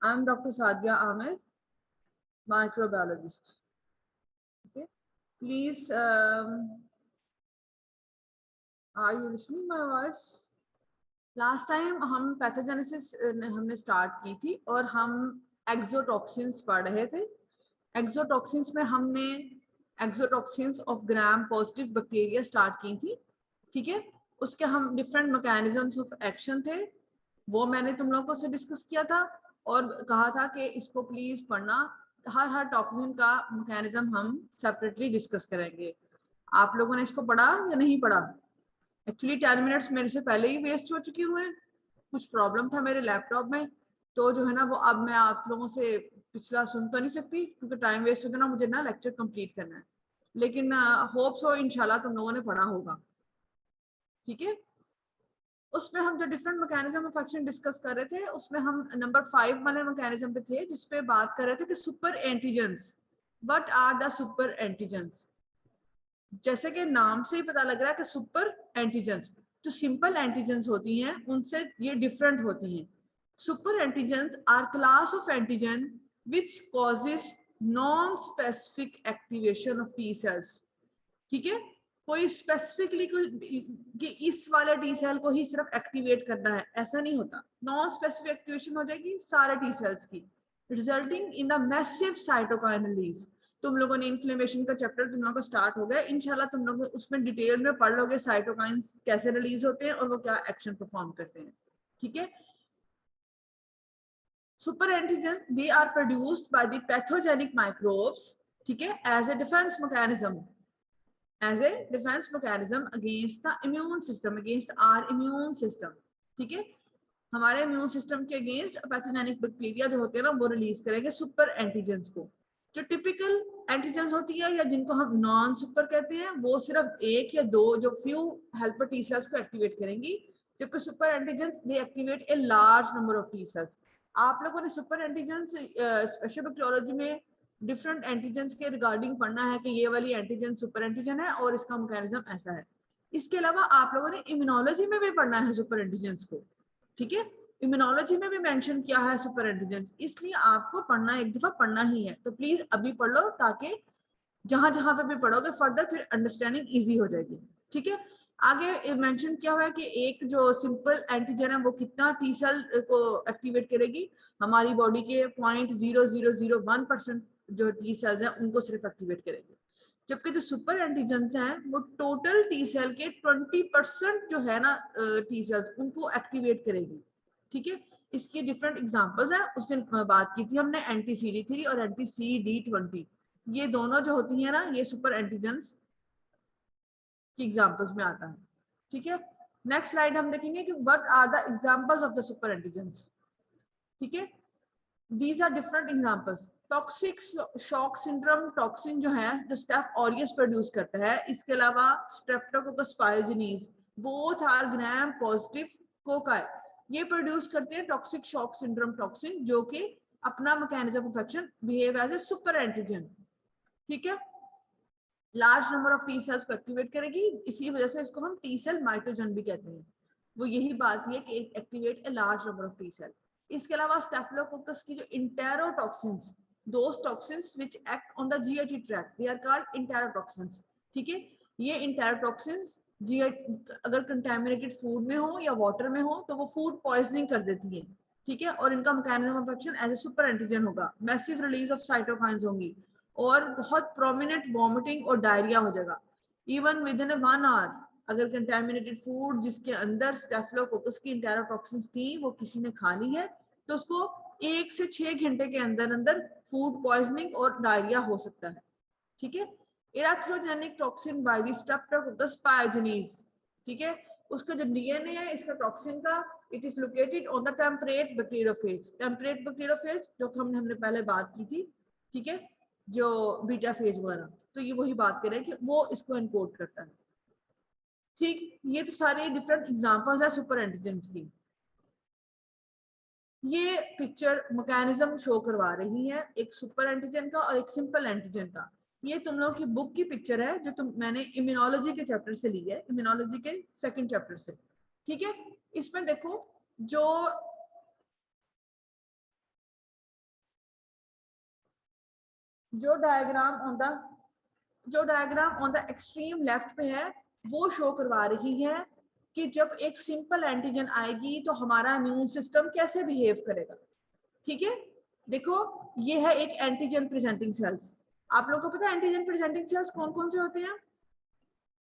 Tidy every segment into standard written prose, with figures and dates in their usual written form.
I am doctor Sadia Aamir, microbiologist. Okay, please, are you listening my voice? Last time हम pathogenesis हमने start की थी और हम एक्सोटॉक्सिन्स पढ़ रहे थे। एक्सोटॉक्सिन्स में हमने exotoxins of gram positive bacteria start की थी, ठीक है। उसके हम डिफरेंट मैकेनिज्म्स ऑफ एक्शन थे, वो मैंने तुम लोगों से डिस्कस किया था और कहा था कि इसको प्लीज पढ़ना, हर टॉक्सिन का मैकेनिज्म हम सेपरेटली डिस्कस करेंगे। आप लोगों ने इसको पढ़ा या नहीं पढ़ा? एक्चुअली 10 मिनट्स मेरे से पहले ही वेस्ट हो चुके हुए हैं, कुछ प्रॉब्लम था मेरे लैपटॉप में, तो जो है ना वो अब मैं आप लोगों से पिछला सुन तो नहीं सकती क्योंकि टाइम वेस्ट हो गया ना, मुझे ना लेक्चर कंप्लीट करना है। लेकिन होप सो इंशाल्लाह तुम लोगों ने पढ़ा होगा, ठीक है। उसमें हम जो different mechanism of action discuss कर रहे थे, उसमें हम नंबर 5 वाले मैकेनिज्म पे थे, जिसपे बात कर रहे थे कि super antigens. What are the super antigens? जैसे कि नाम से ही पता लग रहा है कि सुपर एंटीजेंस, जो सिंपल एंटीजेंस होती हैं उनसे ये डिफरेंट होती हैं। Super antigens are class of antigen which causes non specific activation of T cells, ठीक है। कोई स्पेसिफिकली कोई कि इस वाले टी सेल को ही सिर्फ एक्टिवेट करना है, ऐसा नहीं होता। नॉन स्पेसिफिक एक्टिवेशन हो जाएगी सारे टी सेल्स की, resulting in the massive cytokine release. तुम लोगों ने इन्फ्लेमेशन का चैप्टर तुम लोगों का स्टार्ट हो गया, इंशाल्लाह तुम लोग उसमें डिटेल में पढ़ लोगे साइटोकाइंस कैसे रिलीज होते हैं और वो क्या एक्शन परफॉर्म करते हैं, ठीक है। Super antigen they are produced by the pathogenic microbes, ठीक है, as a defence mechanism, as a defense mechanism against the immune system, against our immune system, ठीक है। हमारे इम्यून सिस्टम के अगेंस्ट पैथोजेनिक बैक्टीरिया जो होते हैं ना वो रिलीज करेंगे सुपर एंटीजेंस को। जो टिपिकल एंटीजेंस होती है या जिनको हम नॉन सुपर कहते हैं, वो सिर्फ एक या दो जो फ्यू हेल्पर टी सेल्स को एक्टिवेट करेंगी, जबकि super antigens they activate a large number of T sales. आप लोगों ने सुपर एंटीजेंस स्पेशल बैक्टीरियोलॉजी में डिफरेंट एंटीजेंस के रिगार्डिंग पढ़ना है कि ये वाली एंटीजन सुपर एंटीजन है और इसका मैकेनिज्म ऐसा है। इसके अलावा आप लोगों ने इम्यूनोलॉजी में भी पढ़ना है सुपर एंटीजेंस को, ठीक है। इम्यूनोलॉजी में भी मेंशन किया है सुपर एंटीजेंस, इसलिए आपको पढ़ना एक दफा पढ़ना ही है, तो प्लीज अभी पढ़ लो ताकि जहां जहां पे भी पढ़ोगे फर्दर फिर अंडरस्टैंडिंग इजी हो जाएगी, ठीक है। आगे मेंशन किया हुआ है कि एक जो सिंपल एंटीजन है वो कितना टी सेल को एक्टिवेट करेगी, हमारी बॉडी के 0.0001% जो टी सेल्स हैं उनको सिर्फ एक्टिवेट करेगी, जबकि जो सुपर एंटीजन हैं वो टोटल टी सेल के 20% जो है ना टी सेल्स उनको एक्टिवेट करेगी, ठीक है। इसकी डिफरेंट एग्जांपल्स हैं, उस दिन बात की थी हमने एंटी CD3 और एंटी CD20, ये दोनों जो होती है ना ये सुपर एंटीजेंस की एग्जांपल्स में आता है, ठीक है। नेक्स्ट स्लाइड हम देखेंगे कि what are the examples of the super antigens, ठीक है। These are different examples. Toxic shock syndrome toxin जो है जो स्टेफ ऑरियस प्रोड्यूस करता है, इसके अलावा streptococcus pyogenes, both are gram positive cocci, ये प्रोड्यूस करते हैं टॉक्सिक शॉक सिंड्रोम टॉक्सिन, जो कि अपना mechanism of action behave as a super antigen, ठीक है। Large number of T cells को एक्टिवेट करेगी, इसी वजह से इसको हम टी सेल माइटोजन भी कहते हैं। वो यही बात है कि activate a large number of T cell. इसके अलावा स्टेफिलोकोकस की जो enterotoxins, those toxins which act on the GIT tract, they are called enterotoxins, ठीक है। ये इंटेरोटॉक्सिन्स अगर कंटेमिनेटेड फूड में हो या वाटर में हो तो वो फूड पॉइजनिंग कर देती है, ठीक है। और इनका mechanism of action as a super antigen होगा, मैसिव रिलीज ऑफ साइटोकाइंस होंगी और बहुत प्रोमिनेंट वॉमिटिंग और डायरिया हो जाएगा इवन विद इन 1 आवर। अगर कंटेमिनेटेड फूड जिसके अंदर स्टेफिलोकोकस की इंटेरोटॉक्सिन्स थी वो किसी ने खा ली है तो उसको 1 से 6 घंटे के अंदर अंदर फूड पॉइजनिंग और डायरिया हो सकता है, ठीक है। इरेथ्रोजेनिक टॉक्सिन बाय द स्ट्रेप्टोकोकस पायोजेनिस, ठीक है। उसका जो डीएनए है इसका टॉक्सिन का, it is located on the temperate bacteriophage, temperate bacteriophage जो हमने पहले बात की थी, ठीक है, जो बीटा फेज वगैरह, तो ये वही बात करें कि वो इसको एनकोड करता है, ठीक। ये तो सारे डिफरेंट एग्जांपल्स है सुपर एंटीजेंस की। ये पिक्चर मैकेनिज्म शो करवा रही है एक सुपर एंटीजन का और एक सिंपल एंटीजन का। ये तुम लोगों की बुक की पिक्चर है जो मैंने इम्यूनोलॉजी के चैप्टर से ली है, इम्यूनोलॉजी के सेकंड चैप्टर से, ठीक है। इसमें देखो जो जो diagram on the extreme left पे है वो शो करवा रही है कि जब एक सिंपल एंटीजन आएगी तो हमारा इम्यून सिस्टम कैसे बिहेव करेगा। ठीक है, देखो ये है एक एंटीजन प्रेजेंटिंग सेल्स। आप लोगों को पता है एंटीजन प्रेजेंटिंग सेल्स कौन कौन से होते हैं?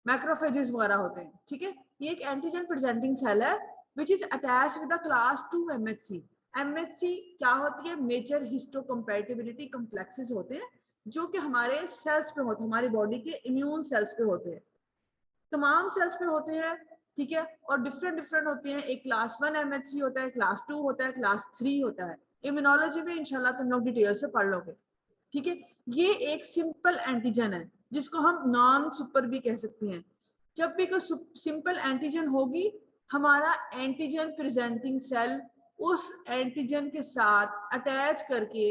मैक्रोफेजेस वगैरह होते हैं। ठीक है, ये एक एंटीजन प्रेजेंटिंग सेल है which is attached with the class 2 MHC। MHC क्या होती है? मेजर हिस्टोकम्पैटिबिलिटी कॉम्प्लेक्सेस होते हैं जो कि हमारे सेल्स पे होते हैं, हमारी बॉडी के इम्यून सेल्स पे होते हैं, तमाम सेल्स पे होते हैं। ठीक है, और डिफरेंट डिफरेंट होते हैं। एक क्लास 1 MHC होता है, क्लास 2 होता है, क्लास 3 होता है। इम्यूनोलॉजी में इंशाल्लाह तुम लोग डिटेल से पढ़ लोगे। ठीक है, ये एक सिंपल एंटीजन है जिसको हम नॉन सुपर भी कह सकते हैं। जब भी कोई सिंपल एंटीजन होगी, हमारा एंटीजन प्रेजेंटिंग सेल उस एंटीजन के साथ अटैच करके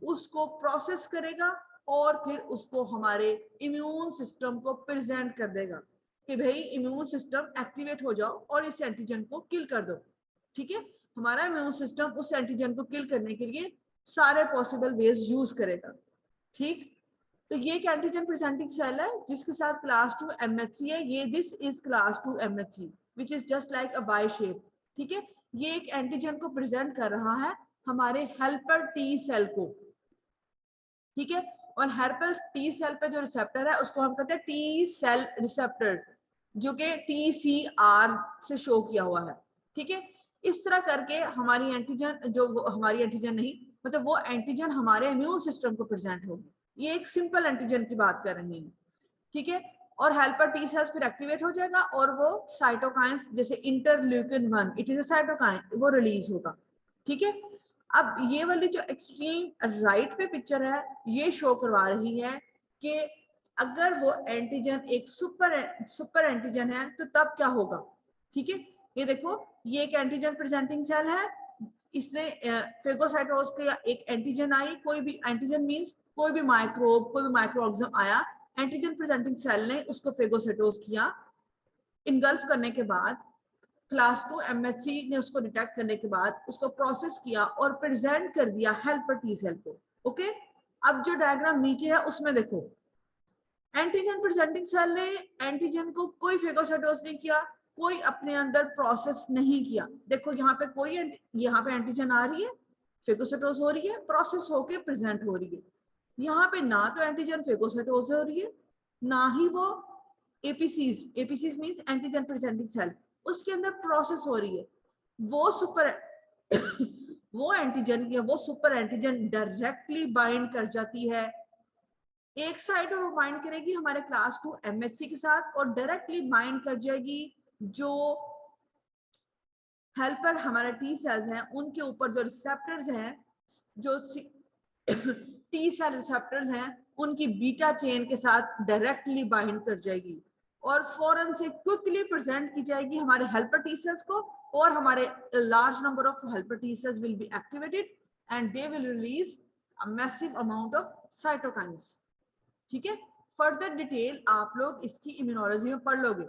उसको प्रोसेस करेगा और फिर उसको हमारे इम्यून सिस्टम को प्रेजेंट कर देगा कि भाई इम्यून सिस्टम एक्टिवेट हो जाओ और इस एंटीजन को किल कर दो। ठीक है, हमारा इम्यून सिस्टम उस एंटीजन को किल करने के लिए सारे पॉसिबल वेज यूज करेगा। ठीक, तो ये एक एंटीजन प्रेजेंटिंग सेल है जिसके साथ क्लास 2 MHC है। ये this is class 2 MHC which is just like a bi shape. ठीक है, ये एक एंटीजन को प्रेजेंट कर रहा है हमारे हेल्पर टी सेल को। ठीक है, और हेल्पर टी सेल पे जो रिसेप्टर है उसको हम कहते हैं टी सेल रिसेप्टर, जो कि TCR से शो किया हुआ है। ठीक है, इस तरह करके हमारी एंटीजन हमारी एंटीजन नहीं, मतलब वो एंटीजन हमारे इम्यून सिस्टम को प्रेजेंट होगी। ये एक सिंपल एंटीजन की बात कर रहे हैं। ठीक है, और हेल्पर टी सेल्स फिर एक्टिवेट हो जाएगा और वो साइटोकाइंस जैसे interleukin 1, it is a cytokine, वो रिलीज होगा। ठीक है, अब ये वाली जो एक्सट्रीम राइट पे पिक्चर है ये शो करवा रही है कि अगर वो एंटीजन एक सुपर एंटीजन है तो तब क्या होगा। ठीक है, ये देखो ये एक एंटीजन प्रेजेंटिंग सेल है, इसने फेगोसाइटोस का एक एंटीजन आई, कोई भी एंटीजन मींस कोई भी माइक्रोब, कोई भी माइक्रो ऑर्गेनिज्म आया, एंटीजन प्रेजेंटिंग सेल ने उसको फेगोसाइटोस किया। इनगल्फ करने के बाद क्लास 2 MHC ने उसको डिटेक्ट करने के बाद उसको प्रोसेस किया और प्रेजेंट कर दिया हेल्पर टी सेल को। ओके, अब जो डायग्राम नीचे है उसमें देखो एंटीजन प्रेजेंटिंग सेल ने एंटीजन को कोई फेगोसाइटोस नहीं किया, कोई अपने अंदर प्रोसेस नहीं किया। देखो यहाँ पे यहाँ पे एंटीजन आ रही है, फेगोसाइटोस हो रही है, प्रोसेस होके प्रेजेंट हो रही है। यहाँ पे ना तो एंटीजन फेगोसाइटोस हो रही है, ना ही वो एपीसीज मींस एंटीजन प्रेजेंटिंग सेल, उसके अंदर प्रोसेस हो रही है। वो सुपर वो एंटीजन या वो सुपर एंटीजन डायरेक्टली बाइंड कर जाती है, एक साइड वो बाइंड करेगी हमारे क्लास 2 MHC के साथ और डायरेक्टली बाइंड कर जाएगी जो हेल्पर हमारे टी सेल्स हैं उनके ऊपर जो रिसेप्टर्स हैं, जो टी सेल रिसेप्टर्स हैं उनकी बीटा चेन के साथ डायरेक्टली बाइंड कर जाएगी और फौरन से क्विकली प्रेजेंट की जाएगी हमारे हेल्पर टी सेल्स को, और हमारे large number of helper T cells will be activated and they will release a massive amount of cytokines. ठीक है, फर्दर डिटेल आप लोग इसकी इम्यूनोलॉजी में पढ़ लोगे।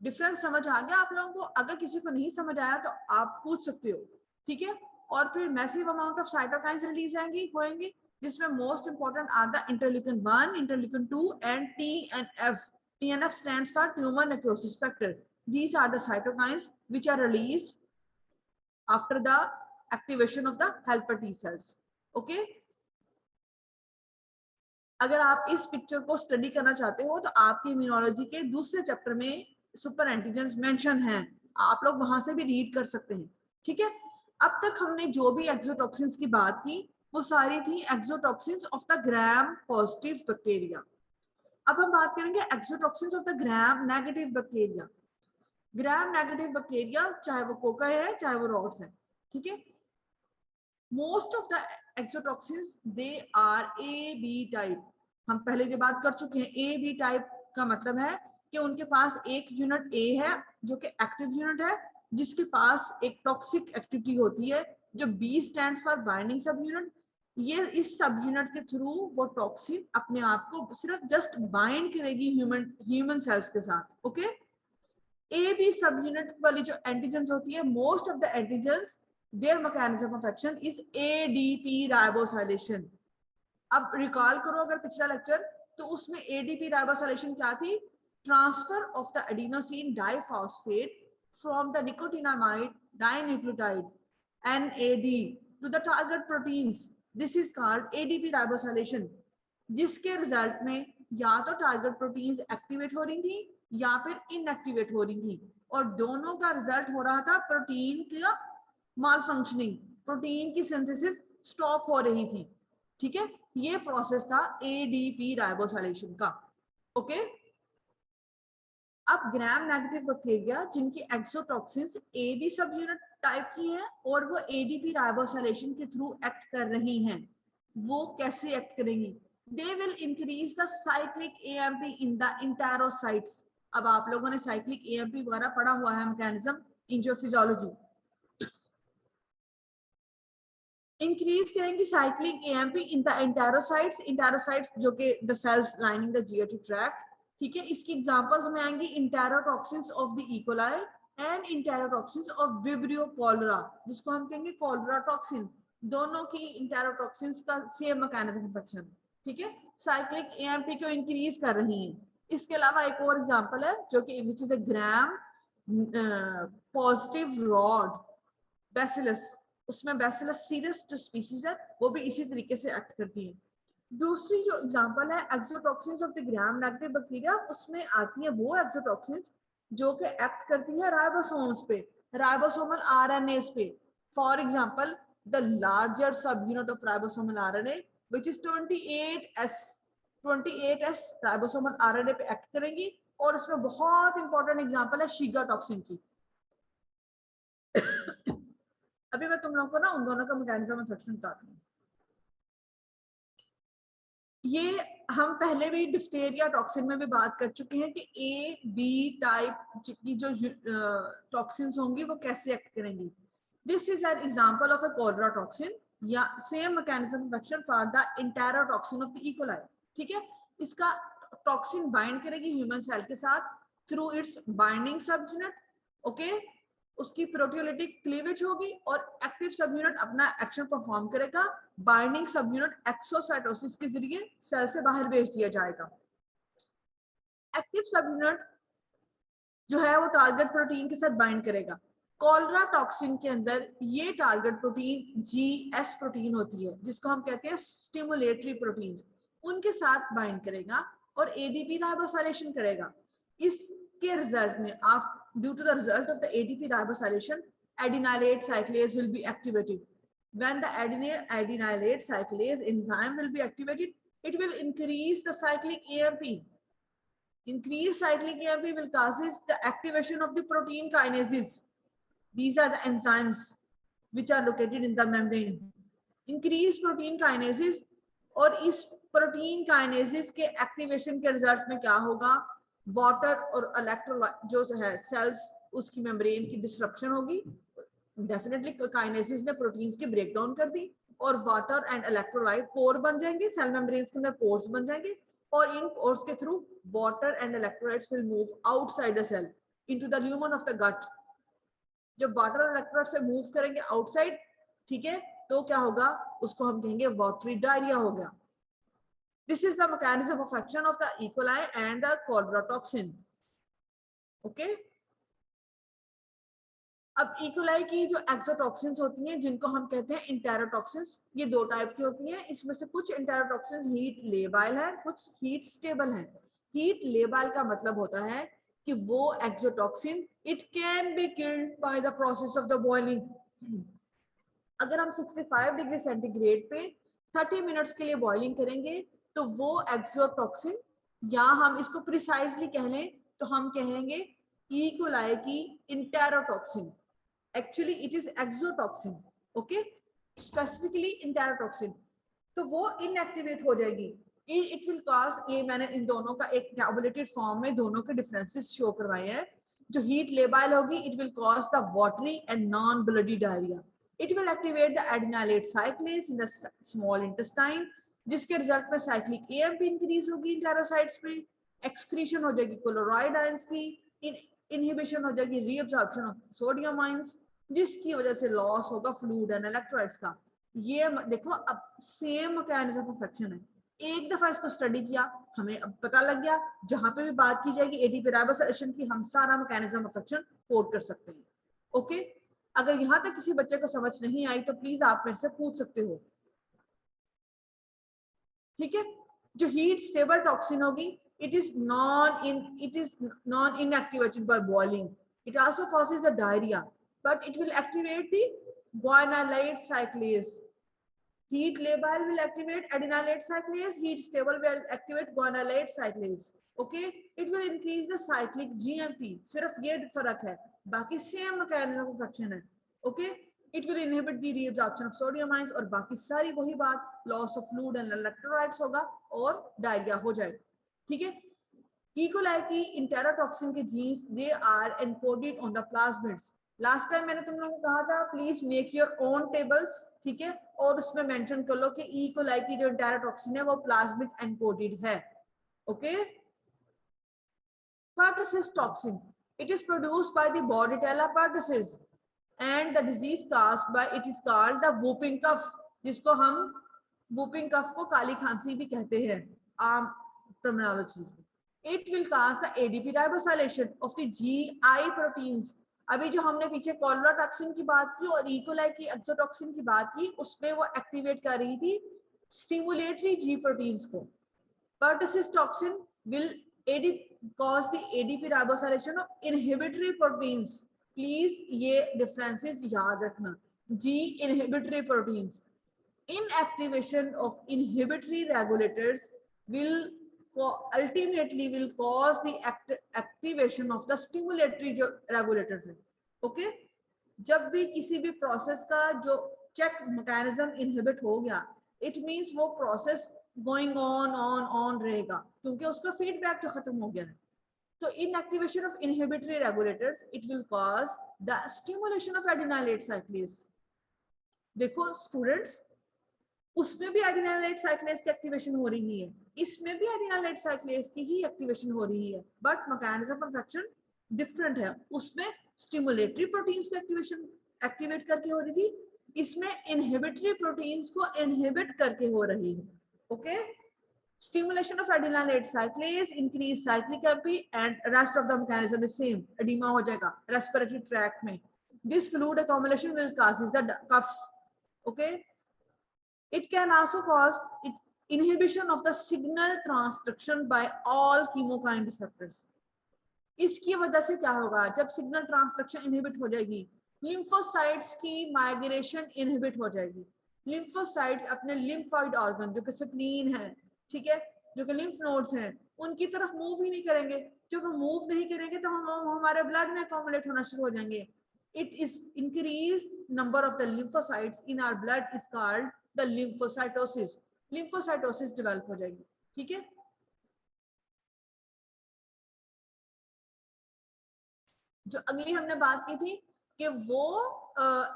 डिफरेंस समझ आ गया आप लोगों को? अगर किसी को नहीं समझ आया तो आप पूछ सकते हो। ठीक है, और फिर massive amount of cytokines release होंगी जिसमें most important are the interleukin 1, interleukin 2 and TNF। TNF stands for tumor necrosis factor. These are the cytokines which are released after the activation of the helper T cells. Okay, अगर आप इस picture को study करना चाहते हो तो आपकी immunology के दूसरे चैप्टर में सुपर एंटीजन मेंशन है, आप लोग वहां से भी रीड कर सकते हैं। ठीक है, अब तक हमने जो भी एक्सोटॉक्सिन्स की बात की वो सारी थी exotoxins of the gram positive bacteria. अब हम बात करेंगे exotoxins of the gram negative bacteria. Gram negative bacteria चाहे वो कोका है चाहे वो रॉड्स है। ठीक है, most of the exotoxins they are AB type. हम पहले जो बात कर चुके हैं, AB टाइप का मतलब है कि उनके पास एक यूनिट A है जो कि एक्टिव यूनिट है जिसके पास एक टॉक्सिक एक्टिविटी होती है, जो B स्टैंड्स फॉर बाइंडिंग सब यूनिट। ये इस सब यूनिट के थ्रू वो टॉक्सिन अपने आप को सिर्फ जस्ट बाइंड करेगी ह्यूमन सेल्स के साथ। ओके, AB सब यूनिट वाली जो एंटीजेंस होती है, most of the antigens their mechanism of action is ADP ribosylation. अब रिकॉल करो अगर पिछला लेक्चर, तो उसमें एडीपी राइबोसिलेशन क्या थी? Transfer of the adenosine diphosphate from the nicotinamide dinucleotide NAD to the target proteins. This is called ADP ribosilation, जिसके result में या तो टारगेट प्रोटीन्स एक्टिवेट हो रही थी या फिर इनएक्टिवेट हो रही थी, और दोनों का रिजल्ट हो रहा था प्रोटीन का माल फंक्शनिंग, प्रोटीन की सिंथेसिस स्टॉप हो रही थी। ठीक है, ये प्रोसेस था एडीपी राइबोसिलेशन का। ओके, अब ग्राम नेगेटिव बैक्टीरिया जिनकी exotoxins A B subunit type की है और वो एडीपी राइबोसिलेशन के थ्रू एक्ट कर रही हैं, वो कैसे एक्ट करेंगी? They will increase the cyclic AMP in the enterocytes. अब आप लोगों ने साइक्लिक एएमपी वगैरह पढ़ा हुआ है, मैकेनिज्म इन जो फिजियोलॉजी। इंक्रीज करेंगी cyclic AMP in the enterocytes, enterocytes जो कि the cells lining the GIT tract. ठीक है, इसकी एग्जांपल्स में आएंगी enterotoxins of the E coli and enterotoxins of vibrio cholera, जिसको हम कहेंगे कॉलरा टॉक्सिन। दोनों की इंटेरोटॉक्सिन्स का सेम मैकेनिज्म इन्फेक्शन। ठीक है, साइक्लिक एएमपी को इंक्रीज कर रही है। इसके अलावा एक और एग्जांपल है जो कि which is a gram positive rod bacillus, उसमें बैसिलस सीरियस जो स्पीशीज है वो भी इसी तरीके से एक्ट करती है। दूसरी जो एग्जांपल है exotoxins of the gram negative bacteria, उसमें आती है वो एक्सोटॉक्सिन्स जो कि एक्ट करती है राइबोसोम्स पे, राइबोसोमल आरएनएस पे। फॉर एग्जांपल द लार्जर सब unit of ribosomal RNA which is 28S, 28S ribosomal RNA पे एक्ट करेंगी। और इसमें बहुत इंपॉर्टेंट एग्जांपल है शीगा टॉक्सिन की। अभी मैं तुम लोगों को ना उन दोनों का मैकेनिज्म इन्फेक्शन बताती हूँ। ये हम पहले भी डिफ्थेरिया टॉक्सिन में भी बात कर चुके हैं कि ए बी टाइप की जो टॉक्सिन्स होंगी वो कैसे एक्ट करेंगी। This is an example of a cholera toxin या same mechanism infection for the enterotoxin of the E coli. ठीक है, इसका टॉक्सिन बाइंड करेगी ह्यूमन सेल के साथ through its binding subunit. Okay, उसकी प्रोटियोलिटिक क्लीवेज होगी और एक्टिव सब यूनिट अपना एक्शन परफॉर्म करेगा। बाइंडिंग सब यूनिट एक्सोसाइटोसिस के जरिए सेल से बाहर भेज दिया जाएगा। एक्टिव सब यूनिट जो है वो टारगेट प्रोटीन के साथ बाइंड करेगा। कॉलरा टॉक्सिन के अंदर ये टारगेट प्रोटीन जीएस प्रोटीन होती है जिसको हम कहते हैं स्टिमुलेटरी प्रोटीन, उनके साथ बाइंड करेगा और एडीपी राइबोसिलेशन करेगा। इसके रिजल्ट में due to the result of the ADP ribosylation, adenylate cyclase will be activated. When the adenylate cyclase enzyme will be activated, it will increase the cyclic AMP. Increased cyclic AMP will causes the activation of the protein kinases. These are the enzymes which are located in the membrane. Increased protein kinases, और इस protein kinesis के activation के result में क्या होगा? Water और electrolyte जो है सेल्स उसकी मेम्ब्रेन की डिसरप्शन होगी। डेफिनेटली काइनेसिस ने प्रोटीन्स की ब्रेकडाउन कर दी और वाटर एंड इलेक्ट्रोलाइट पोर बन जाएंगे, सेल मेम्ब्रेन्स के अंदर पोर्स बन जाएंगे और इन पोर्स के through water and electrolytes will move outside the cell into the lumen of the gut. जब वाटर और इलेक्ट्रोलाइट से मूव करेंगे आउटसाइड, ठीक है, तो क्या होगा? उसको हम कहेंगे वाटरी डायरिया हो गया। This is the mechanism of action of the E. coli and the cholera toxin. Okay. अब E. coli की जो एक्सोटॉक्सिन्स होती हैं जिनको हम कहते हैं इंटेरोटॉक्सिन्स, ये दो टाइप की होती हैं। इसमें से कुछ इंटेरोटॉक्सिन्स हीट लेबाइल हैं, कुछ हीट स्टेबल हैं। हीट लेबाइल का मतलब होता है कि वो exotoxin it can be killed by the process of the boiling. अगर हम 65 डिग्री सेंटीग्रेड पे 30 मिनट्स के लिए बॉइलिंग करेंगे तो वो एक्सोटॉक्सिन, या हम इसको प्रिसाइजली कह लें तो हम कहेंगे ई कोलाई की enterotoxin. Actually it is exotoxin. Okay, specifically enterotoxin. तो वो इनएक्टिवेट हो जाएगी। इट विल कॉज, ये मैंने इन दोनों का एक टैबुलेटेड फॉर्म में दोनों के डिफरेंसेस शो करवाए हैं। जो हीट लेबाइल होगी it will cause the watery and non bloody diarrhoea. It will activate the adenylate cyclase in the small intestine, जिसके रिजल्ट में साइक्लिक AMP इंक्रीज होगी इंटेरोसाइट्स पे, एक्सक्रीशन हो जाएगी क्लोराइड आयंस की, इनहिबिशन हो जाएगी रीअब्जॉर्प्शन ऑफ सोडियम आयंस, जिसकी वजह से लॉस होगा फ्लूइड एंड इलेक्ट्रोलाइट्स का। ये देखो अब सेम मैकेनिज्म ऑफ एक्शन है, एक दफा इसको स्टडी किया हमें अब पता लग गया, जहां पे भी बात की जाएगी एडीपी राइबोसिलेशन की हम सारा मैकेनिज्म ऑफ एक्शन कोड कर सकते हैं। ओके, अगर यहाँ तक किसी बच्चे को समझ नहीं आई तो प्लीज आप मेरे से पूछ सकते हो। ठीक है, जो हीट स्टेबल टॉक्सिन होगी it is non inactivated by boiling. It also causes the diarrhea, but it will activate the guanylate cyclase. Heat labile will activate adenylate cyclase. Heat stable will activate guanylate cyclase. Okay, it will increase the cyclic GMP. सिर्फ ये फर्क है, बाकी same mechanism of action है। Okay, it will inhibit the reabsorption of sodium ions और बाकी सारी वही बात, loss of fluid and electrolytes होगा और डायरिया हो जाएगा। ठीक है, E. coli की इंटेरोटॉक्सिन के genes they are encoded on the plasmids. Last time मैंने तुम लोगों को कहा था please make your own tables, ठीक है, और उसमें मेंशन कर लो कि E. coli की जो इंटेरोटॉक्सिन है वो प्लाज्मिड एनकोडेड है। Okay, pertussis toxin, it is produced by the Bordetella pertussis and the disease caused by it is called the whooping cough, जिसको हम whooping cough को काली खांसी भी कहते हैं आम टर्मिनोलॉजी में। It will cause the ADP ribosylation of the GI proteins। अभी जो हमने पीछे कॉलरा टॉक्सिन की बात की और E. coli की एक्सोटॉक्सिन की बात की, उसमें वो एक्टिवेट कर रही थी स्टिमुलेटरी G प्रोटीन्स को। Pertussis toxin will cause the ADP ribosylation of inhibitory proteins। Please ये डिफरेंसेस याद रखना। G inhibitory proteins, inactivation of inhibitory regulators will ultimately will cause the activation of the stimulatory जो regulators है। Okay, जब भी किसी भी प्रोसेस का जो चेक मैकेनिज्म इनहिबिट हो गया, इट मींस वो प्रोसेस गोइंग ऑन रहेगा क्योंकि उसका फीडबैक जो खत्म हो गया है। So inactivation of inhibitory regulators, it will cause the stimulation of adenylate cyclase। देखो स्टूडेंट्स, उसमें भी adenylate cyclase की एक्टिवेशन हो रही है, इसमें भी adenylate cyclase की ही एक्टिवेशन हो रही है, but mechanism of action different है। उसमें स्टिमुलेटरी प्रोटीन्स को एक्टिवेट करके हो रही थी, इसमें इनहिबिटरी प्रोटीन्स को इनहिबिट करके हो रही है। Okay, stimulation of adenylate cyclase increase cyclic AMP and rest of the mechanism is same। edema हो जाएगा respiratory tract में। this fluid accumulation will causes the cough। okay, it can also cause inhibition of the signal transduction by all chemokine receptors। इसकी वजह से क्या होगा, जब signal transduction inhibit हो जाएगी, लिम्फोसाइट्स की माइग्रेशन इनहिबिट हो जाएगी। लिम्फोसाइट्स अपने लिम्फॉइड ऑर्गन जो कि स्प्लीन है, ठीक है, जो कि लिम्फ नोड्स हैं, उनकी तरफ मूव ही नहीं करेंगे। जब वो मूव नहीं करेंगे तो हम हमारे ब्लड में अकोमुलेट होना शुरू हो जाएंगे। It is increase number of the lymphocytes in our blood is called the lymphocytosis. Lymphocytosis develop हो जाएगी। ठीक है, जो अगली हमने बात की थी कि वो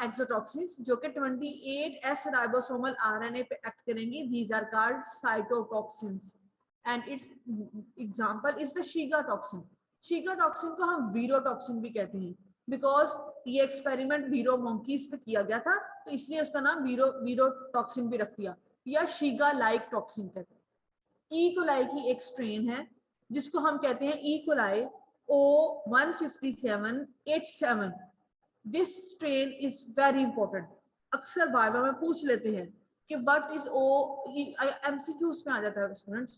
एक्सोटॉक्सिन्स जो कि 28S राइबोसोमल आरएनए पे एक्ट करेंगी, these are called cytotoxins and its example is the Shiga toxin. Shiga toxin को हम वीरोटॉक्सिन भी कहते हैं बिकॉज ये एक्सपेरिमेंट वीरो मंकीज पे किया गया था, तो इसलिए उसका नाम वीरोटॉक्सिन भी रख दिया, या शीगा लाइक टॉक्सिन कहते हैं। ई कोलाई की एक स्ट्रेन है जिसको हम कहते हैं E coli O157H7। This strain is very important. अक्सर वाइवा में पूछ लेते हैं कि व्हाट इज एमसीक्यूज में आ जाता है स्टूडेंट्स।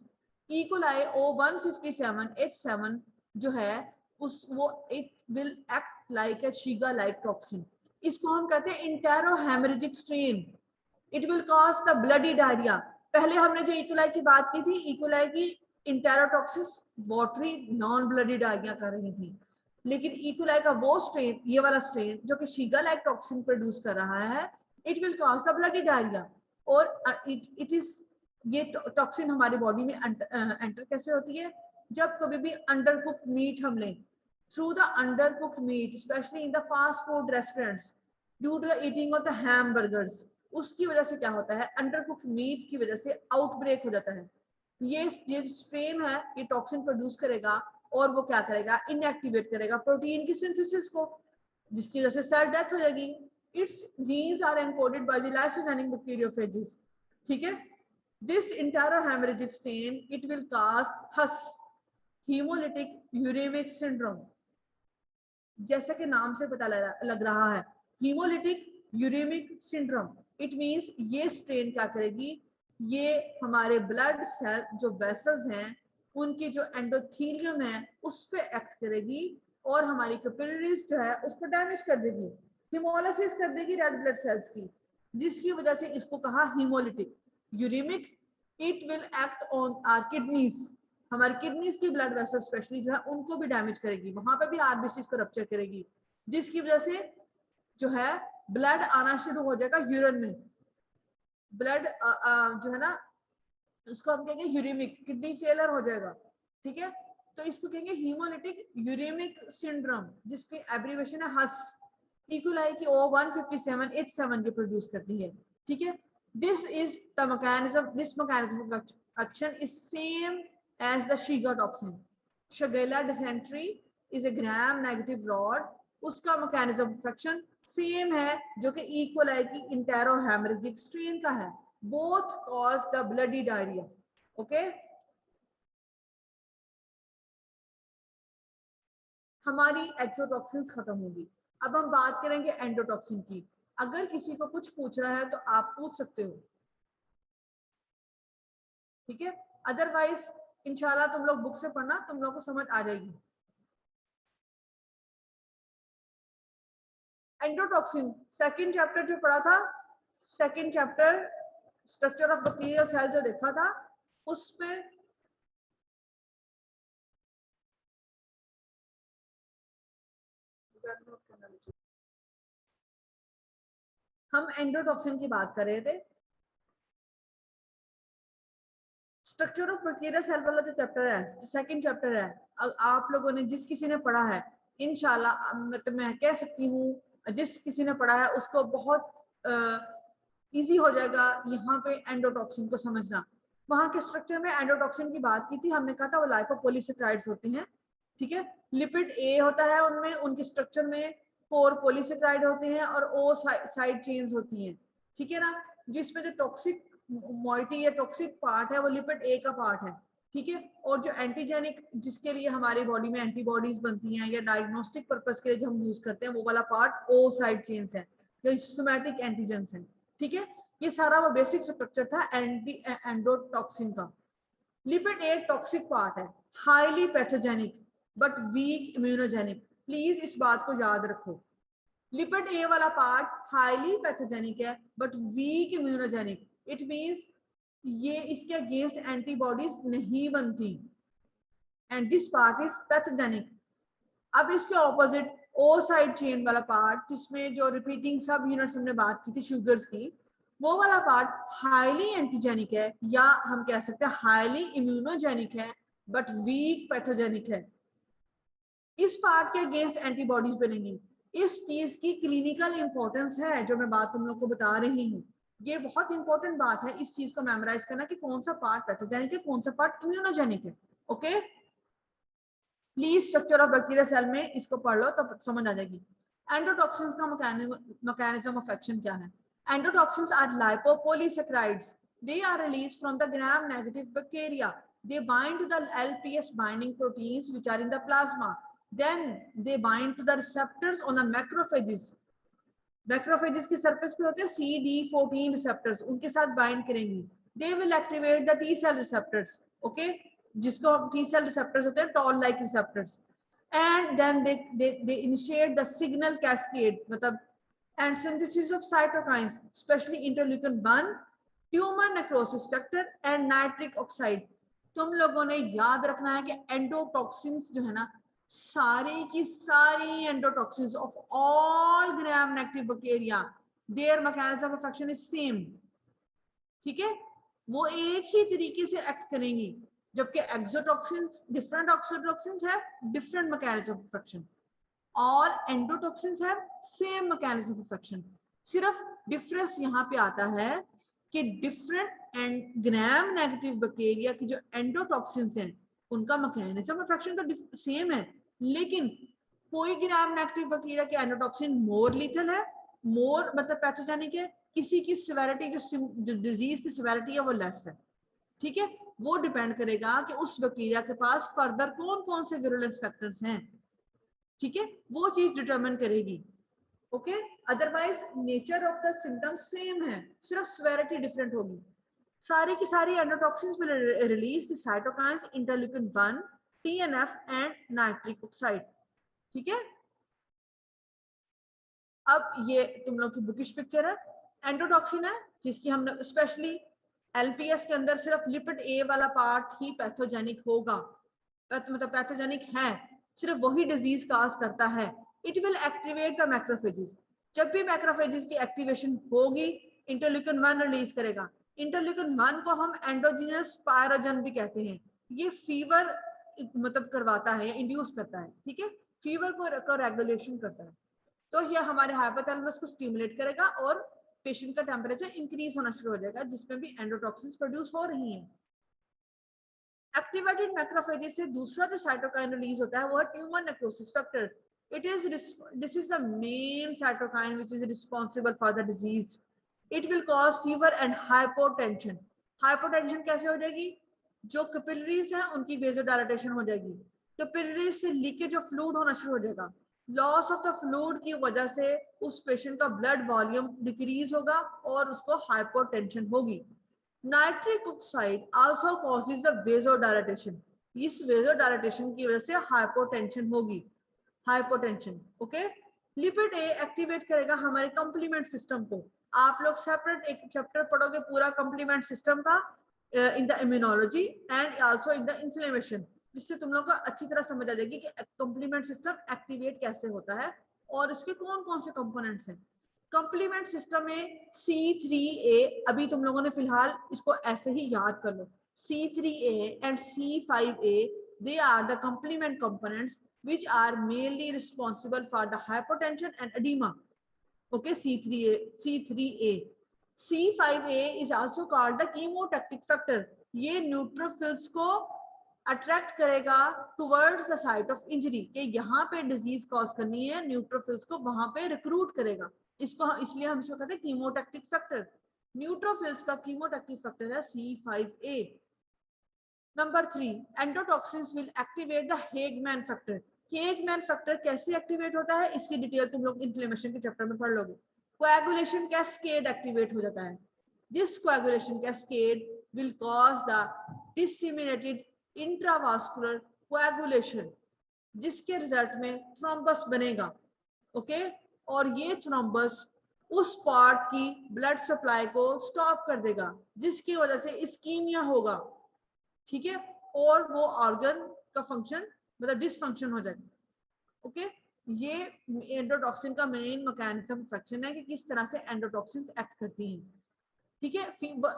ई कोलाई O157H7 जो है वो it will act like a Shiga like toxin. इसको हम कहते हैं enterohaemorrhagic strain. It will cause the bloody diarrhoea. पहले हमने जो इकोलाई की बात की थी, इकोलाई की इंटेरोटॉक्सिस वाटरी नॉन ब्लडी डायरिया कर रही थी, लेकिन इकोलाई का वो स्ट्रेन, ये वाला स्ट्रेन जो कि शीगा लाइक टॉक्सिन प्रोड्यूस कर रहा है, it will cause the bloody diarrhoea. और इट इज ये टॉक्सिन हमारी बॉडी में एंटर कैसे होती है, जब कभी भी अंडर कुक्ड मीट हम लें, through the undercooked meat, specially in the fast food restaurants, due to the eating of the hamburgers, उसकी वजह से क्या होता है, अंडर कुक्ड मीट की वजह से आउटब्रेक हो जाता है। ये स्ट्रेन है, ये टॉक्सिन प्रोड्यूस करेगा और वो क्या करेगा, इनएक्टिवेट करेगा प्रोटीन की सिंथेसिस को, जिसकी वजह से सेल डेथ हो जाएगी। its genes are encoded by the lysogenic bacteriophages. ठीक है, this enterohemorrhagic stain it will cause HUS, hemolytic uremic syndrome. जैसा कि नाम से पता लग रहा है, hemolytic uremic syndrome, it means ये स्ट्रेन क्या करेगी, ये हमारे ब्लड सेल जो वेसल्स हैं उनकी जो एंडोथीलियम है उस पे एक्ट करेगी और हमारी कैपिलरीज जो है उसको डैमेज कर देगी, हिमोलाइसिस कर देगी रेड ब्लड सेल्स की, जिसकी वजह से इसको कहा haemolytic uraemic. It will act on our kidneys, हमारी किडनीज की ब्लड वेसल स्पेशली जो है उनको भी डैमेज करेगी, वहां पे भी आरबीसीज को रप्चर करेगी, जिसकी वजह से जो है ब्लड आना शुरू हो जाएगा यूरिन में, ब्लड जो है ना उसको हम कहेंगे यूरेमिक, किडनी फेलियर हो जाएगा. ठीक है, तो इसको कहेंगे हीमोलिटिक यूरेमिक सिंड्रोम, जिसकी एब्रीविएशन है हस, इक्वलाई की O157H7 जो प्रोड्यूस करती है. ठीक है, this is the mechanism, this mechanism of action is same as the Shiga toxin. Shigella dysentery is a gram negative rod, उसका मैकेनिज्म ऑफ एक्शन सेम है जो कि इक्वलाई की इंटेरोहेमरेजिक स्ट्रेन का है. Both cause the bloody diarrhoea. Okay, हमारी exotoxins खत्म होगी. अब हम बात करेंगे एंडोटॉक्सिन की. अगर किसी को कुछ पूछना है तो आप पूछ सकते हो, ठीक है, अदरवाइज इंशाल्लाह तुम लोग बुक से पढ़ना, तुम लोग को समझ आ जाएगी. एंडोटॉक्सिन सेकंड चैप्टर जो पढ़ा था, second chapter structure of bacterial cell जो देखा था, उसमें हम एंडोटॉक्सिन की बात कर रहे थे. स्ट्रक्चर ऑफ बैक्टीरियल सेल वाला जो चैप्टर है, सेकंड चैप्टर है, आप लोगों ने जिस किसी ने पढ़ा है इंशाल्लाह, मतलब मैं कह सकती हूँ जिस किसी ने पढ़ा है उसको बहुत इजी हो जाएगा यहाँ पे एंडोटॉक्सिन को समझना. वहां के स्ट्रक्चर में एंडोटॉक्सिन की बात की थी, हमने कहा था वो लाइपोपोलिसेक्राइड्स होते हैं. ठीक है, लिपिड ए होता है उनमें, उनके स्ट्रक्चर में 4 पॉलीसेक्राइड होते हैं और ओ साइड चेन्स होती हैं. ठीक है ना, जिसमें जो टॉक्सिक मोइटी या टॉक्सिक पार्ट है वो लिपिड ए का पार्ट है. ठीक है, और जो एंटीजेनिक जिसके लिए हमारी बॉडी में एंटीबॉडीज बनती हैं या डायग्नोस्टिक पर्पस के लिए जो हम यूज करते हैं वो वाला पार्ट ओ साइड चेन्स है, जो सोमैटिक एंटीजेंस हैं. ठीक है, ये सारा वो बेसिक स्ट्रक्चर था एंडोटॉक्सिन का. लिपिड ए टॉक्सिक पार्ट है, highly pathogenic but weak immunogenic. Please इस बात को याद रखो, लिपिड ए वाला पार्ट हाईली पैथोजेनिक है but weak immunogenic. It means ये इसके अगेंस्ट एंटीबॉडीज नहीं बनती, and this part is pathogenic. अब इसके ऑपोजिट ओ साइड चेन वाला पार्ट, जिसमें जो रिपीटिंग सब यूनिट्स हमने बात की थी शुगर्स की, वो वाला पार्ट हाईली एंटीजेनिक है, या हम कह सकते हैं हाईली इम्यूनोजेनिक है बट वीक पैथोजेनिक है. इस पार्ट के अगेंस्ट एंटीबॉडीज बनेंगी. इस चीज की क्लिनिकल इंपॉर्टेंस है जो मैं बात तुम लोग को बता रही हूँ. ये बहुत इंपॉर्टेंट बात है इस चीज को मेमोराइज करना कि कौन सा पार्ट पैथोजेनिक है, कौन सा पार्ट इम्यूनोजेनिक है. Okay, please structure of bacteria cell में इसको पढ़ लो तो समझ आ जाएगी. एंडोटॉक्सिन्स का मैकेनिज्म ऑफ एक्शन क्या है? Endotoxins are lipopolysaccharides. They are released from the gram-negative bacteria. They bind to the LPS binding proteins which are in the plasma. Then they bind to the receptors on the macrophages. Macrophages की surface पे होते हैं CD14 receptors, उनके साथ bind करेंगी. They will activate the T cell receptors. Okay, जिसको T cell receptors होते हैं toll like receptors. And then they initiate the signal cascade, मतलब and synthesis of cytokines, especially interleukin-1, tumour necrosis factor and nitric oxide. तुम लोगों ने याद रखना है कि एंडोटॉक्सिन्स जो है ना, सारी की सारी endotoxins of all gram negative bacteria, there mechanism of action is same. ठीक है, वो एक ही तरीके से एक्ट करेंगी, जबकि एक्सोटॉक्सिन्स डिफरेंट एक्सोटॉक्सिन्स है, different mechanism of action. All endotoxins है सेम मैकेनिज्म ऑफ एक्शन. सिर्फ डिफरेंस यहाँ पे आता है कि different and gram negative bacteria की जो एंडोटॉक्सिन्स हैं उनका मैकेनिज्म ऑफ एक्शन तो सेम है, लेकिन कोई ग्राम नेगेटिव बैक्टीरिया की एंडोटॉक्सिन मोर लीथल है, मोर मतलब पैथोजेनिक है, किसी की सिवेरिटी जो डिजीज की सिवेरिटी है वो लेस है, ठीक है। वो डिपेंड करेगा कि उस बैक्टीरिया के पास फर्दर कौन कौन से विरुलेंस फैक्टर्स हैं, ठीक है, वो चीज डिटरमिन करेगी। Okay, otherwise nature of the symptoms same है, सिर्फ सिवेरिटी डिफरेंट होगी। सारी की सारी endotoxins will release the cytokines, interleukin 1, TNF and nitric oxide, ठीक है। अब ये तुम लोग की बुकिश पिक्चर है, एंडोटॉक्सिन है जिसकी हमने स्पेशली एलपीएस के अंदर सिर्फ लिपिड ए वाला पार्ट ही पैथोजेनिक होगा, मतलब पैथोजेनिक है, सिर्फ वही डिजीज काज करता है। It will activate the macrophages, जब भी मैक्रोफेजेस की एक्टिवेशन होगी इंटरल्यूकिन 1 रिलीज करेगा। इंटरल्यूकिन 1 को हम एंडोजीनस पायरोजन भी कहते हैं। ये फीवर मतलब करवाता है या इंड्यूस करता है, ठीक है, फीवर को रेगुलेशन करता है। तो यह हमारे हाइपोथैलेमस को स्टिमुलेट करेगा और पेशेंट का टेम्परेचर इंक्रीज होना शुरू हो जाएगा, जिसमें भी एंडोटॉक्सिन्स प्रोड्यूस हो रही हैं। एक्टिवेटेड मैक्रोफेजेस से दूसरा जो साइटोकाइन रिलीज होता है वो है tumour necrosis factor. It is this is the main cytokine which is responsible for the disease. It will cause fever and hypotension. Hypotension कैसे हो जाएगी? जो कैपिलरीज हैं उनकी वेजोडाइलेटेशन हो जाएगी, कैपिलरीज से लीकेज ऑफ फ्लूइड होना शुरू हो जाएगा, लॉस ऑफ द फ्लूइड की वजह से उस पेशेंट का ब्लड वॉल्यूम डिक्रीज होगा और उसको हाइपोटेंशन होगी। Nitric oxide also causes the vasodilatation, इस वेजोडाइलेटेशन की वजह से हाइपोटेंशन होगी, hypotension. Okay, lipid A activate करेगा हमारे कंप्लीमेंट सिस्टम को। आप लोग सेपरेट एक चैप्टर पढ़ोगे पूरा कंप्लीमेंट सिस्टम का in the immunology and also in the inflammation, जिससे तुम लोग को अच्छी तरह समझ आ जाएगी कि कंप्लीमेंट सिस्टम एक्टिवेट कैसे होता है और इसके कौन कौन से कंपोनेंट्स हैं। कंप्लीमेंट सिस्टम में C3A, अभी तुम लोगों ने फिलहाल इसको ऐसे ही याद कर लो, C3A and C5A, they are the complement components which are mainly responsible for the hypotension and edema. Okay, C3A. C5A is also called the chemotactic factor. ये न्यूट्रोफिल्स को अट्रैक्ट करेगा towards the site of injury, कि यहाँ पे disease cause करनी है, neutrophils को वहां पे रिक्रूट करेगा। इसको इसलिए हम इसको कहते हैं कीमोटैक्टिक फैक्टर। न्यूट्रोफिल्स का कीमोटैक्टिक फैक्टर है C5A। Number 3, endotoxins will activate the Hageman factor. Hageman factor कैसे एक्टिवेट होता है इसकी डिटेल तुम लोग इन्फ्लेमेशन के चैप्टर में पढ़ लोगे। कोएगुलेशन कैस्केड एक्टिवेट हो जाता है। This coagulation cascade will cause the disseminated intravascular coagulation, जिसके रिजल्ट में थ्रोम्बस बनेगा। ओके, और ये थ्रोम्बस उस पार्ट की ब्लड सप्लाई को स्टॉप कर देगा, जिसकी वजह से इस्कीमिया होगा, ठीक है, और वो ऑर्गन का फंक्शन मतलब डिसफंक्शन हो जाएगा। ओके, ये एंडोटॉक्सिन का मेन मैकेनिज्म फंक्शन है कि किस तरह से एंडोटॉक्सिन एक्ट करती हैं, ठीक है।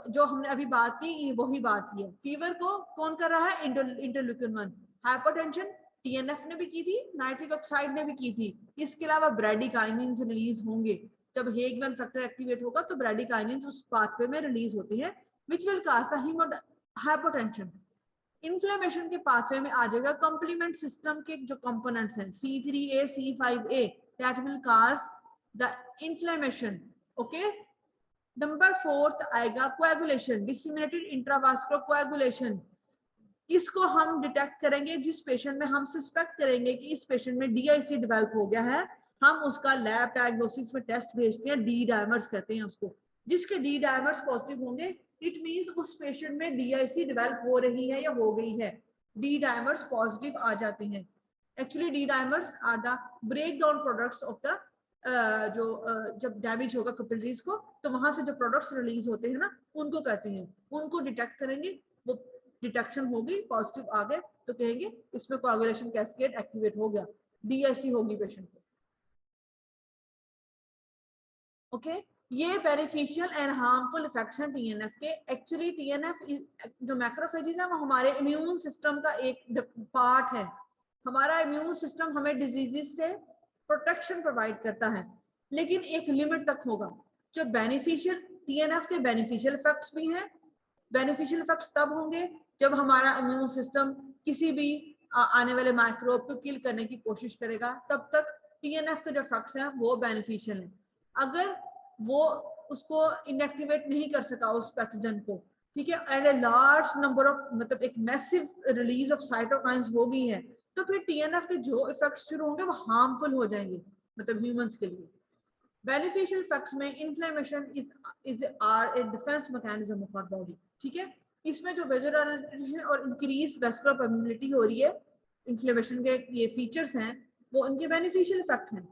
जो हमने अभी बात की ये वही बात ही है। फीवर को कौन कर रहा है? इंटरल्यूकिन 1। हाइपोटेंशन टीएनएफ ने भी की थी, नाइट्रिक ऑक्साइड ने भी की थी। इसके अलावा ब्रेडिकाइनिन्स रिलीज होंगे। जब हेगमैन फैक्टर एक्टिवेट होगा तो ब्रेडिकाइनिन्स उस पाथवे में रिलीज होते हैं which will cause the hypotension. Inflammation के पाथवे में आ जाएगा कंप्लीमेंट सिस्टम के जो कंपोनेंट्स हैं C3A, C5A, that will cause the inflammation. Okay, number 4 आएगा कोएगुलेशन, डिसेमिनेटेड इंट्रावास्कुलर कोएगुलेशन। इसको हम डिटेक्ट करेंगे जिस पेशेंट में हम सस्पेक्ट करेंगे कि इस पेशेंट में DIC डेवलप हो गया है, हम उसका लैब डायग्नोसिस में टेस्ट भेजते हैं, डी डायमर्स कहते हैं उसको। जिसके डी डायमर्स पॉजिटिव होंगे इट मींस उस पेशेंट में DIC डेवलप हो रही है या हो गई है। डी डायमर्स पॉजिटिव आ जाते हैं। Actually D dimers are the break down products of the जब डैमेज होगा कैपिलरीज को तो वहां से जो प्रोडक्ट्स रिलीज होते हैं ना उनको कहते हैं, उनको डिटेक्ट करेंगे। वो डिटेक्शन होगी, पॉजिटिव आ गए तो कहेंगे इसमें कोएगुलेशन कैस्केड एक्टिवेट हो गया, DIC होगी पेशेंट को। ओके, ये बेनिफिशियल एंड हार्मफुल इफेक्ट्स हैं TNF के। एक्चुअली TNF जो मैक्रोफेजेस है वो हमारे इम्यून सिस्टम का एक पार्ट है। हमारा इम्यून सिस्टम हमें डिजीजेस से प्रोटेक्शन प्रोवाइड करता है, लेकिन एक लिमिट तक होगा। जो बेनिफिशियल TNF के बेनिफिशियल इफेक्ट्स भी हैं। बेनिफिशियल इफेक्ट्स तब होंगे जब हमारा इम्यून सिस्टम किसी भी आने वाले माइक्रोब को किल करने की कोशिश करेगा, तब तक TNF के जो इफेक्ट्स हैं वो बेनिफिशियल हैं। अगर वो उसको इनएक्टिवेट नहीं कर सका उस पैथोजन को, ठीक है, and A large number of मतलब एक मैसिव रिलीज ऑफ साइटोकाइंस हो गई है, तो फिर टीएनएफ के जो इफेक्ट शुरू होंगे वो हार्मफुल हो जाएंगे मतलब ह्यूमंस के लिए। बेनिफिशियल इफेक्ट्स में inflammation is are a defence mechanism of our body, ठीक है, इसमें जो वेजोडाइलेशन और इंक्रीज वेस्कुलर परमेबिलिटी हो रही है, इन्फ्लेमेशन के ये फीचर्स हैं, वो उनके बेनिफिशियल इफेक्ट हैं।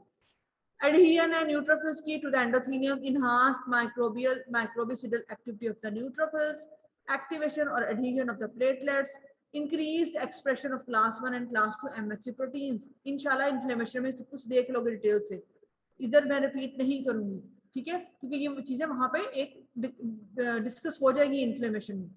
Adhesion and neutrophils key to the endothelium, enhanced microbicidal activity of the neutrophils, activation or adhesion of the platelets, increased expression of class 1 and class 2 MHC proteins. इंशाल्लाह inflammation में सब कुछ देख लोगे डिटेल से, इधर मैं रिपीट नहीं करूंगी, ठीक है, क्योंकि ये चीजें वहां पे एक डिस्कस हो जाएगी इन्फ्लेमेशन में।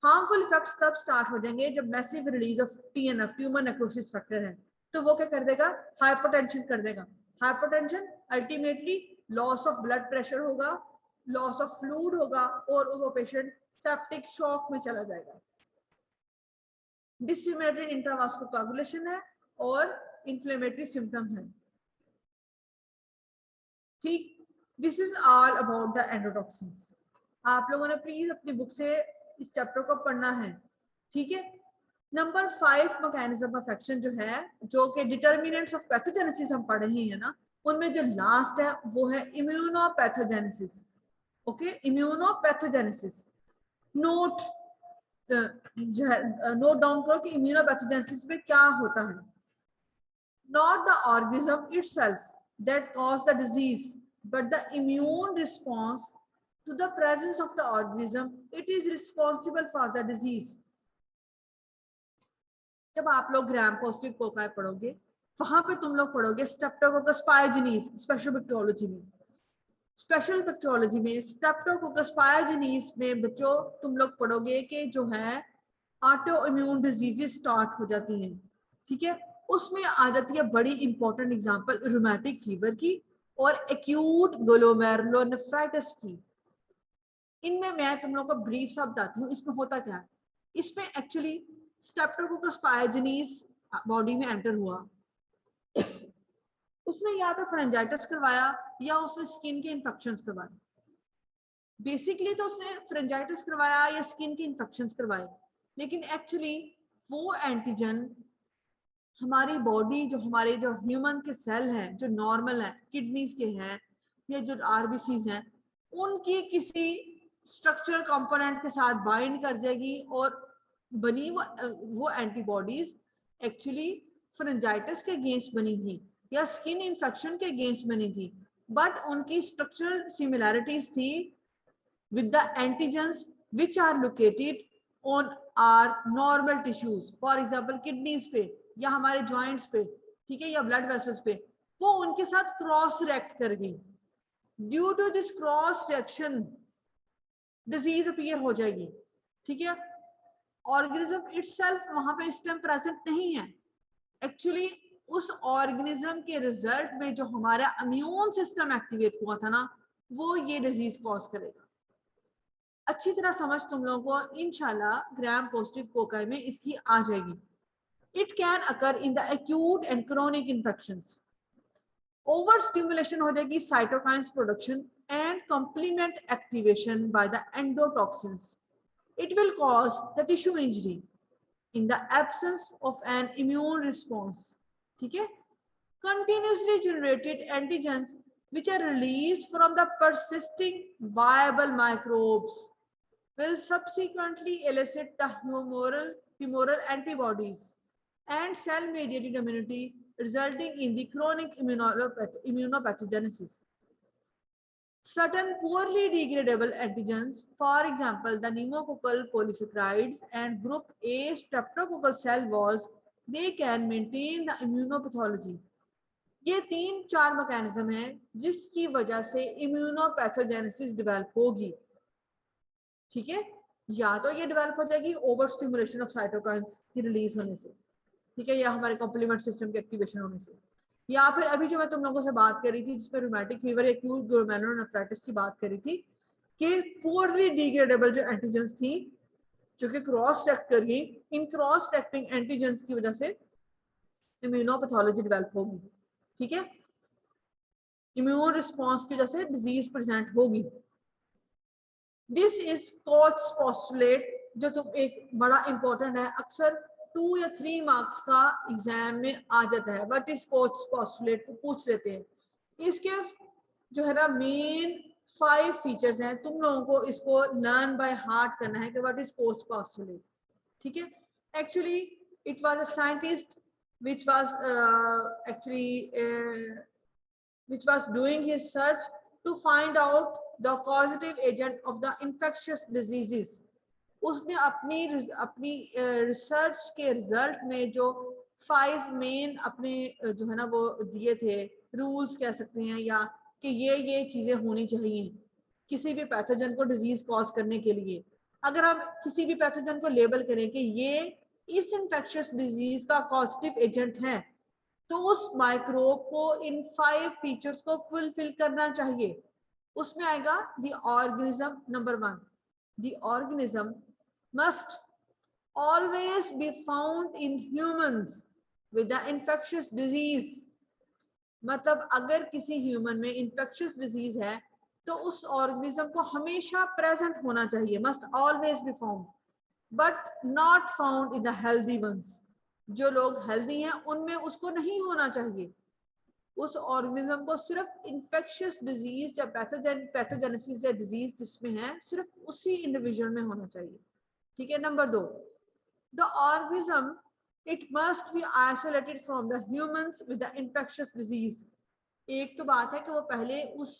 हार्मफुल इफेक्ट्स तब स्टार्ट हो जाएंगे जब massive release of TNF, tumour necrosis factor है, तो वो क्या कर देगा, हाइपरटेंशन कर देगा। Hypertension ultimately loss of blood pressure होगा, लॉस ऑफ फ्लूइड होगा और वो पेशेंट सेप्टिक शॉक में चला जाएगा। डिससिमिलेटेड इंट्रावास्कुलर कोagulation है और इन्फ्लेमेटरी सिम्टम्स हैं, ठीक। This is all about the endotoxins. आप लोगों ने प्लीज अपनी बुक से इस चैप्टर को पढ़ना है, ठीक है। नंबर 5 मैकेनिज्म ऑफ एक्शन जो है, जो कि डिटर्मिनेंट्स ऑफ पैथोजेनेसिस हम पढ़ रहे हैं ना, उनमें जो लास्ट है वो है इम्यूनोपैथोजेनेसिस। ओके, इम्यूनोपैथोजेनेसिस नोट नोट डाउन करो कि इम्यूनोपैथोजेनेसिस में क्या होता है। Not the organism itself that cause the disease, but the immune response to the presence of the organism, it is responsible for the disease. जब आप लोग ग्राम पॉजिटिव कोकाई पढ़ोगे, वहां पे तुम लोग पढ़ोगे स्ट्रेप्टोकोकस पायोजेनिस। स्पेशल बैक्टीरियोलॉजी में स्ट्रेप्टोकोकस पायोजेनिस में बच्चों तुम लोग पढ़ोगे कि जो है ऑटो इम्यून डिजीजेस स्टार्ट हो जाती हैं, ठीक है। उसमें आ जाती है बड़ी इंपॉर्टेंट एग्जांपल रूमेटिक फीवर की और एक्यूट ग्लोमेरुलोनेफ्राइटिस की। इनमें मैं तुम लोगों को ब्रीफ सा बताती हूँ इसमें होता क्या है। इसमें एक्चुअली स्ट्रेप्टोकोकस पायोजेनिस बॉडी में एंटर हुआ, उसने या तो फ्रेंजाइटिस करवाया या उसने स्किन के इन्फेक्शंस करवाए। बेसिकली तो उसने फ्रेंजाइटिस करवाया या स्किन के इन्फेक्शंस करवाए, लेकिन एक्चुअली वो एंटीजन हमारी बॉडी जो हमारे जो ह्यूमन के सेल हैं जो नॉर्मल है, किडनीज के हैं या जो आरबीसीज हैं, उनकी किसी स्ट्रक्चरल कंपोनेंट के साथ बाइंड कर जाएगी और बनी वो एंटीबॉडीज एक्चुअली फ्रेंजाइटिस के अगेंस्ट बनी थी या स्किन इन्फेक्शन के अगेंस्ट बनी थी, बट उनकी स्ट्रक्चरल सिमिलैरिटीज थी with the antigens which are located on our normal tissues, for example kidneys पे या हमारे joints पे, ठीक है, या blood vessels पे, वो उनके साथ क्रॉस रिएक्ट कर गई। Due to this cross reaction disease appear हो जाएगी, ठीक है। ऑर्गेनिज्म इटसेल्फ वहां पे इस टाइम प्रेजेंट नहीं है, एक्चुअली उस ऑर्गेनिज्म के रिजल्ट में जो हमारा इम्यून सिस्टम एक्टिवेट हुआ था ना, वो ये डिजीज कॉज करेगा। अच्छी तरह समझ तुम लोगों को इंशाल्लाह ग्राम पॉजिटिव कोकाई में इसकी आ जाएगी। It can occur in the acute and chronic infections. Over stimulation हो जाएगी cytokines production and complement activation by the endotoxins. It will cause the tissue injury in the absence of N immune response, ठीक है। Continuously generated antigens which are released from the persisting viable microbes will subsequently elicit the humoral antibodies and cell-mediated immunity, resulting in the chronic immunopathogenesis. Certain poorly degradable antigens, for example, the pneumococcal polysaccharides and group A streptococcal cell walls, they can maintain the immunopathology. ये 3-4 mechanism है जिसकी वजह से इम्यूनोपैथोजेनेसिस develop होगी, ठीक है। या तो ये डेवलप हो जाएगी ओवर स्टिमुलेशन ऑफ साइटोकाइंस की रिलीज होने से, ठीक है, या हमारे कॉम्प्लीमेंट सिस्टम के एक्टिवेशन होने से, या फिर अभी जो मैं तुम लोगों से बात कर रही थी जिसमें रूमेटिक फीवर या एक्यूट ग्लोमेरुलोनेफ्राइटिस की बात करी थी कि पुअरली डिग्रेडेबल जो एंटीजेंस थी जो कि क्रॉस रिएक्ट कर गई, इन क्रॉस रिएक्टिंग एंटीजेंस की वजह से इम्यूनोपैथोलॉजी डेवलप होगी, ठीक है। इम्यून रिस्पॉन्स की वजह से डिजीज प्रेजेंट होगी। दिस इज कोच पोस्टुलेट, जो तो एक बड़ा इंपॉर्टेंट है, अक्सर 2 या 3 मार्क्स का एग्जाम में आ जाता है। व्हाट इज कोच पोस्टुलेट पूछ लेते हैं। इसके जो है ना मेन 5 फीचर्स हैं, तुम लोगों को इसको लर्न बाय हार्ट करना है कि व्हाट इज कोच पोस्टुलेट। ठीक है, actually it was a scientist which was which was doing his search to find out the causative agent of the infectious diseases. उसने अपनी रिसर्च के रिजल्ट में जो 5 मेन अपने जो है ना वो दिए थे, रूल्स कह सकते हैं, या कि ये चीजें होनी चाहिए किसी भी पैथोजन को डिजीज कॉज करने के लिए। अगर आप किसी भी पैथोजन को लेबल करें कि ये इस इंफेक्शियस डिजीज का कॉजेटिव एजेंट है, तो उस माइक्रोब को इन 5 फीचर्स को फुलफिल करना चाहिए। उसमें आएगा the organism, number 1, the organism must always be found in humans with the infectious disease। मतलब अगर किसी ह्यूमन में इंफेक्शियस डिजीज है तो उस ऑर्गेनिज्म को हमेशा प्रेजेंट होना चाहिए, must always be found, but not found in the healthy ones. जो लोग हेल्दी हैं उनमें उसको नहीं होना चाहिए। उस ऑर्गेनिज्म को सिर्फ इंफेक्शियस डिजीज या पैथोजेनेसिस या डिजीज जिसमें है सिर्फ उसी इंडिविजुअल में होना चाहिए। ठीक है, number 2, the organism it must be isolated from the humans with the infectious disease. एक तो बात है कि वो पहले उस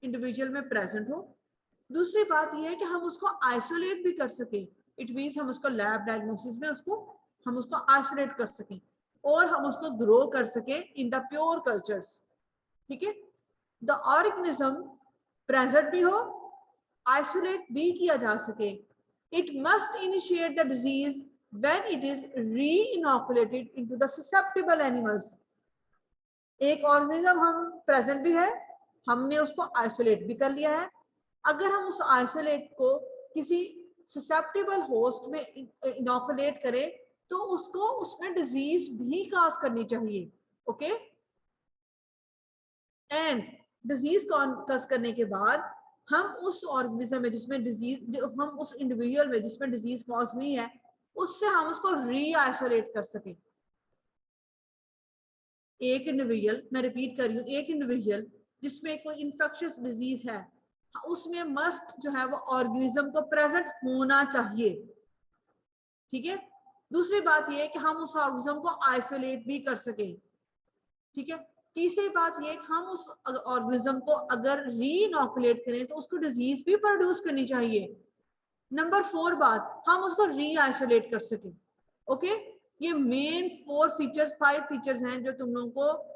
इंडिविजुअल में प्रेजेंट हो, दूसरी बात यह है कि हम उसको आइसोलेट भी कर सकें। इट मीन्स हम उसको लैब डायग्नोसिस में हम उसको आइसोलेट कर सकें और हम उसको ग्रो कर सकें इन द प्योर कल्चर्स। ठीक है, द ऑर्गेनिज्म प्रेजेंट भी हो, आइसोलेट भी किया जा सके। It must initiate the disease when it is re-inoculated into the susceptible animals। एक ऑर्गेनिज्म हम प्रेजेंट भी है, हमने उसको आइसोलेट भी कर लिया है, अगर हम उस आइसोलेट को किसी ससेप्टेबल होस्ट में इनोकुलेट करें तो उसको उसमें डिजीज भी काज करनी चाहिए। ओके, एंड डिजीज काज करने के बाद हम उस ऑर्गेनिज्म में जिसमें डिजीज, हम उस इंडिविजुअल में जिसमें डिजीज कॉज हुई है उससे हम उसको री आइसोलेट कर सकें। एक इंडिविजुअल, मैं रिपीट कर रही हूँ, एक इंडिविजुअल जिसमें कोई इंफेक्शियस डिजीज है उसमें मस्ट जो है वो ऑर्गेनिज्म को प्रेजेंट होना चाहिए। ठीक है, दूसरी बात यह है कि हम उस ऑर्गेनिज्म को आइसोलेट भी कर सकें। ठीक है, तीसरी बात यह कि हम उस ऑर्गेनिज्म को अगर री-इनोकुलेट करें तो उसको डिजीज भी प्रोड्यूस करनी चाहिए। नंबर 4 बात, हम उसको री आइसोलेट कर सकें। ओके, ये मेन 4 फीचर्स 5 फीचर्स हैं जो तुम लोगों को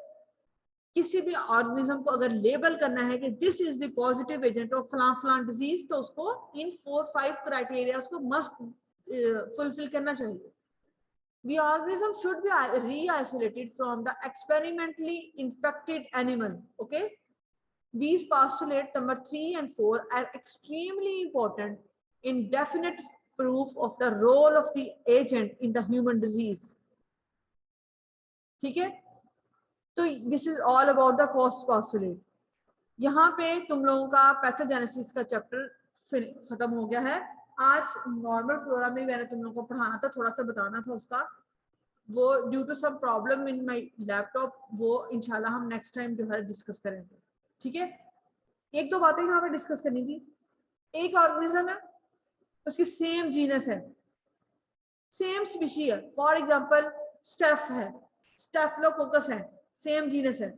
किसी भी ऑर्गेनिज्म को अगर लेबल करना है कि this is the positive agent of फलां फलां डिजीज, तो उसको इन 4-5 क्राइटेरिया को मस्ट फुलफिल करना चाहिए। The organism should be re-isolated from the experimentally infected animal. Okay, these postulates number 3 and 4 are extremely important in definite proof of the role of the agent in the human disease. ठीक है, तो this is all about the cost postulate. यहाँ पे तुम लोगों का pathogenesis का chapter फिर खत्म हो गया है। आज नॉर्मल फ्लोरा में मैंने तुम लोगों को पढ़ाना था, थोड़ा सा बताना था उसका, वो due to some problem in my laptop, वो इंशाल्लाह हम नेक्स्ट टाइम जो है डिस्कस करेंगे। ठीक है, एक दो बातें यहाँ पे डिस्कस करनी थी। एक ऑर्गेनिज्म है, उसकी सेम जीनस है, सेम स्पीशी है, फॉर एग्जांपल स्टेफ है, स्टेफलोकोकस है, सेम जीनस है,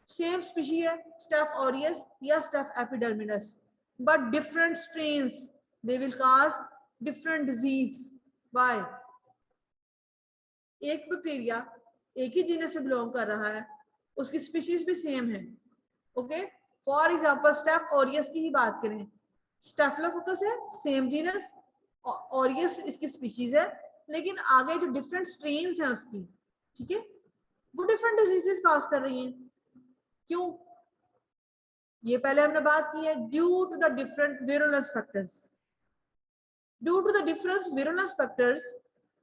सेम स्पीशी है, स्टेफ ऑरियस या staph epidermidis, but different strains, they will cause different disease. Why? एक बैक्टीरिया एक ही जीनस से बिलोंग कर रहा है, उसकी स्पीशीज भी सेम है। Okay, for example staph aureus की ही बात करें, स्टेफलोकोकस है, सेम जीनस, ऑरियस इसकी स्पीशीज है, लेकिन आगे जो डिफरेंट स्ट्रेन्स हैं उसकी, ठीक है, वो डिफरेंट डिजीजेस कॉज कर रही हैं। क्यों? ये पहले हमने बात की है, due to the different virulence factors. Due to the difference virulence factors,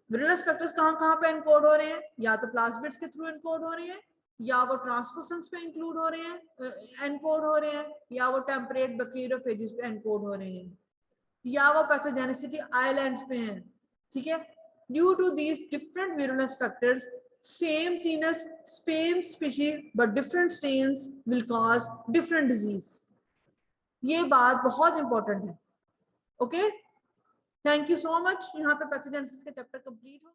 virulence factors कहाँ कहाँ पे एनकोड हो रहे हैं? या तो प्लाज्मिड्स के थ्रू एनकोड हो रहे हैं या वो ट्रांसपोसन्स पे इंक्लूड हो रहे हैं, एनकोड हो रहे हैं, या वो टेम्परेट बैक्टीरियोफेजेस पे एनकोड हो रहे हैं, या वो पैथोजेनिसिटी आइलैंड्स पे हैं, ठीक है। Due to these different virulence factors, same genus same species but different strains will cause different disease. ये बात बहुत इंपॉर्टेंट है। Okay, thank you so much. यहाँ पे पैथोजेनेसिस का चैप्टर कंप्लीट हो।